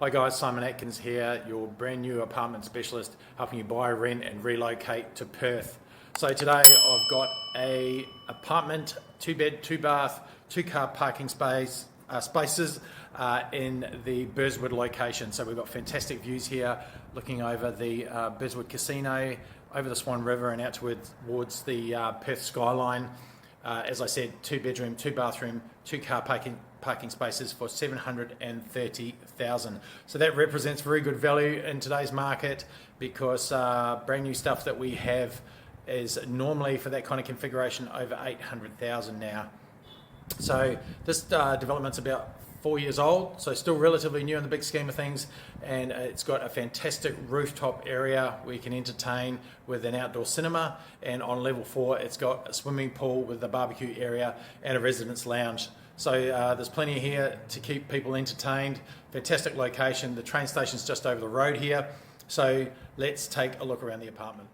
Hi guys, Simon Atkins here, your brand new apartment specialist, helping you buy, rent and relocate to Perth. So today I've got a apartment, 2-bed, 2-bath, 2-car parking spaces in the Burswood location. So we've got fantastic views here, looking over the Burswood Casino, over the Swan River and out towards the Perth Skyline. As I said, 2-bedroom, 2-bathroom, 2-car parking spaces for $730,000. So that represents very good value in today's market, because brand new stuff that we have is normally, for that kind of configuration, over $800,000 now. So this development's about 4 years old, so still relatively new in the big scheme of things, and it's got a fantastic rooftop area where you can entertain with an outdoor cinema, and on level 4 it's got a swimming pool with a barbecue area and a residence lounge. So there's plenty here to keep people entertained. Fantastic location. The train station's just over the road here. So let's take a look around the apartment.